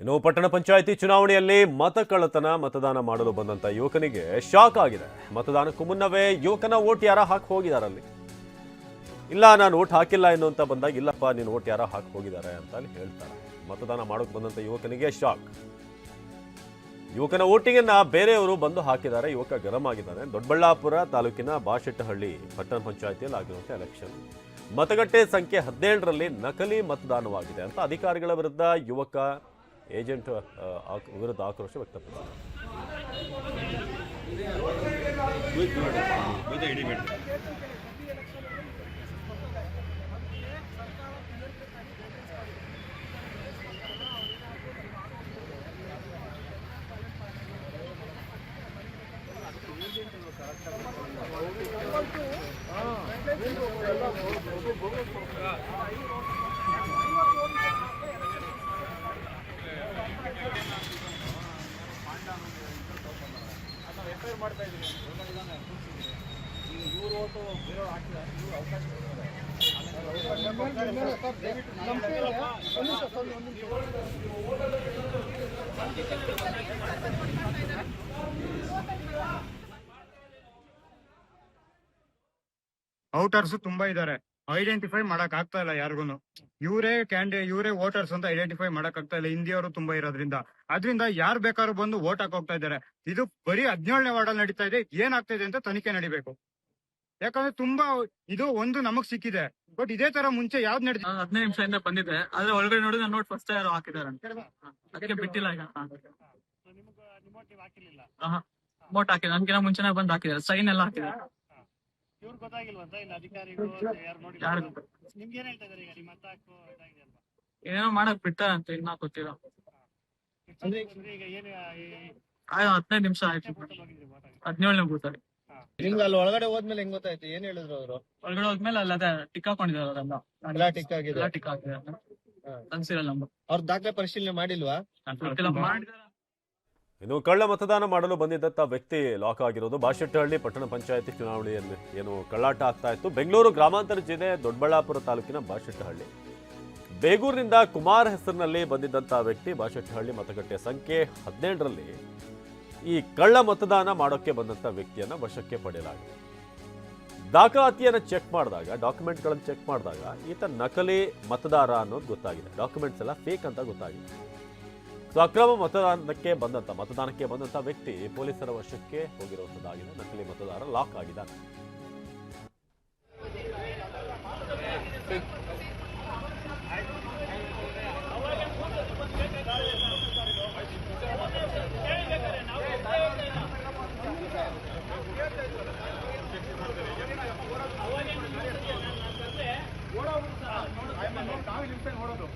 ಇನ್ನು ಪಟ್ಟಣ ಪಂಚಾಯಿತಿ ಚುನಾವಣೆಯಲ್ಲಿ ಮತ ಕಳ್ಳತನ ಮತದಾನ ಮಾಡಲು ಬಂದಂತ ಯುವಕನಿಗೆ ಶಾಕ್ ಆಗಿದೆ. ಮತದಾನಕ್ಕೂ ಮುನ್ನವೇ ಯುವಕನ ವೋಟ್ ಯಾರ ಹಾಕಿ ಹೋಗಿದಾರಲ್ಲಿ. ಇಲ್ಲ ನಾನು ವೋಟ್ ಹಾಕಿಲ್ಲ ಎನ್ನುವಂತ ಬಂದಾಗ ಇಲ್ಲಪ್ಪ ನೀನು ವೋಟ್ ಯಾರ ಹಾಕಿ ಹೋಗಿದ್ದಾರೆ ಅಂತ ಅಲ್ಲಿ ಹೇಳ್ತಾರೆ. ಮತದಾನ ಮಾಡೋಕೆ ಬಂದಂತ ಯುವಕನಿಗೆ ಶಾಕ್. ಯುವಕನ ವೋಟಿಂಗನ್ನ ಬೇರೆಯವರು ಬಂದು ಹಾಕಿದ್ದಾರೆ. ಯುವಕ ಗರಂ ಆಗಿದ್ದಾನೆ. ದೊಡ್ಡಬಳ್ಳಾಪುರ ತಾಲೂಕಿನ ಬಾಶೆಟ್ಟಹಳ್ಳಿ ಪಟ್ಟಣ ಪಂಚಾಯಿತಿಯಲ್ಲಿ ಆಗಿರುವಂಥ ಎಲೆಕ್ಷನ್ ಮತಗಟ್ಟೆ ಸಂಖ್ಯೆ 17ರಲ್ಲಿ ನಕಲಿ ಮತದಾನವಾಗಿದೆ ಅಂತ ಅಧಿಕಾರಿಗಳ ವಿರುದ್ಧ ಯುವಕ ಏಜೆಂಟ್ ವಿರುದ್ಧ ಆಕ್ರೋಶ ವ್ಯಕ್ತಪಡಿಸಿದ್ದಾರೆ. ಔಟರ್ಸ್ ತುಂಬಾ ಇದಾರೆ. ಐಡೆಂಟಿಫೈ ಮಾಡಕ್ ಆಗ್ತಾ ಇಲ್ಲ ಯಾರಿಗೂನು. ಇವರೇ ವೋಟರ್ಸ್ ಅಂತ ಐಡೆಂಟಿಫೈ ಮಾಡಕ್ ಆಗ್ತಾ ಇಲ್ಲ. ಹಿಂದಿಯವರು ತುಂಬಾ ಇರೋದ್ರಿಂದ ಅದರಿಂದ ಯಾರು ಬೇಕಾದ್ರೂ ಬಂದು ವೋಟ್ ಹಾಕ್ ಹೋಗ್ತಾ ಇದಾರೆ. ಇದು ಬರೀ 17ನೇ ವಾರ್ಡಲ್ಲಿ ನಡೀತಾ ಇದೆ. ಏನಾಗ್ತಾ ಇದೆ ಅಂತ ತನಿಖೆ ನಡಿಬೇಕು. ಯಾಕಂದ್ರೆ ತುಂಬಾ ಇದು ಒಂದು ನಮಗ್ ಸಿಕ್ಕಿದೆ. ಬಟ್ ಇದೇ ತರ ಮುಂಚೆ ಯಾವ್ದು ನಡೆದ 15 ನಿಮಿಷದಿಂದ ಬಂದಿದೆ. ಆದ್ರೆ ಒಳಗಡೆ ನೋಡಿದ್ರೆ ನೋಟ್ ಫಸ್ಟ್ ಯಾರು ಹಾಕಿದಾರೆ ಅಂತ ಅದಕ್ಕೆ ಬಿಟ್ಟಿಲ್ಲ. ಈಗ ವೋಟ್ ಹಾಕಿದ ನನ್ಗಿನ ಮುಂಚೆನೆ ಬಂದ್ ಹಾಕಿದಾರೆ. ಸೈನ್ ಎಲ್ಲ ಹಾಕಿದಾರೆ. ಇವ್ರು ಗೊತ್ತಾಗಿಲ್ವಂತ ಇಲ್ಲ ಅಧಿಕಾರಿಗಳು ಯಾರು ನೋಡಿ ನಿಮ್ಗೆ ಏನ್ ಹೇಳ್ತಾ ಇದಾರೆ ಈಗ ನಿಮ್ಮ ಮತ ಹಾಕೋ ಇದಾಗಿದೆ ಅಲ್ವಾ? ಏನೇನೋ ಮಾಡಕ್ ಬಿಡ್ತಾರಂತ ಇನ್ನ ಗೊತ್ತಿಲ್ಲ. ಈಗ ಏನು 15 ನಿಮಿಷ ಆಯ್ತು. 17ನೇ ಬೂತಲ್ಲಿ ನಿಮ್ಗೆ ಅಲ್ಲಿ ಒಳಗಡೆ ಹೋದ್ಮೇಲೆ ಹೆಂಗ್ ಗೊತ್ತಾಯ್ತು? ಏನ್ ಹೇಳಿದ್ರು ಅವರು? ಒಳಗಡೆ ಹೋದ್ಮೇಲೆ ಅಲ್ಲ ಅದೇ ಟಿಕ್ ಹಾಕೊಂಡಿದ್ದಾರೆ. ಅವರೆಲ್ಲ ಟಿಕ್ ಆಗಿದೆ. ಟಿಕ್ ಹಾಕಿದ್ದಾರೆ. ಅನ್ಸಿರಲ್ಲ ನಂಬರ್. ಅವ್ರ ದಾಖಲೆ ಪರಿಶೀಲನೆ ಮಾಡಿಲ್ವಾ? ಮಾಡಿದಾರೆ. ಇನ್ನು ಕಳ್ಳ ಮತದಾನ ಮಾಡಲು ಬಂದಿದ್ದಂಥ ವ್ಯಕ್ತಿ ಲಾಕ್ ಆಗಿರೋದು. ಬಾಶೆಟ್ಟಹಳ್ಳಿ ಪಟ್ಟಣ ಪಂಚಾಯಿತಿ ಚುನಾವಣೆಯಲ್ಲಿ ಏನು ಕಳ್ಳಾಟ ಆಗ್ತಾ ಇತ್ತು. ಬೆಂಗಳೂರು ಗ್ರಾಮಾಂತರ ಜಿಲ್ಲೆ ದೊಡ್ಡಬಳ್ಳಾಪುರ ತಾಲೂಕಿನ ಬಾಶೆಟ್ಟಹಳ್ಳಿ ಬೇಗೂರಿನಿಂದ ಕುಮಾರ್ ಹೆಸರಿನಲ್ಲಿ ಬಂದಿದ್ದಂಥ ವ್ಯಕ್ತಿ ಬಾಶೆಟ್ಟಹಳ್ಳಿ ಮತಗಟ್ಟೆ ಸಂಖ್ಯೆ 17ರಲ್ಲಿ ಈ ಕಳ್ಳ ಮತದಾನ ಮಾಡೋಕ್ಕೆ ಬಂದಂಥ ವ್ಯಕ್ತಿಯನ್ನ ವಶಕ್ಕೆ ಪಡೆಯಲಾಗಿದೆ. ದಾಖಲಾತಿಯನ್ನು ಚೆಕ್ ಮಾಡಿದಾಗ, ಡಾಕ್ಯುಮೆಂಟ್ಗಳನ್ನು ಚೆಕ್ ಮಾಡಿದಾಗ ಈತ ನಕಲಿ ಮತದಾರ ಅನ್ನೋದು ಗೊತ್ತಾಗಿದೆ. ಡಾಕ್ಯುಮೆಂಟ್ಸ್ ಎಲ್ಲ ಫೇಕ್ ಅಂತ ಗೊತ್ತಾಗಿದೆ. ಅಕ್ರಮ ಮತದಾನಕ್ಕೆ ಬಂದಂತ ವ್ಯಕ್ತಿ ಪೊಲೀಸರ ವಶಕ್ಕೆ ಹೋಗಿರುವಂತದ್ದಾಗಿದೆ. ನಕಲಿ ಮತದಾರ ಲಾಕ್ ಆಗಿದ್ದಾನೆ. ನೋಡೋದು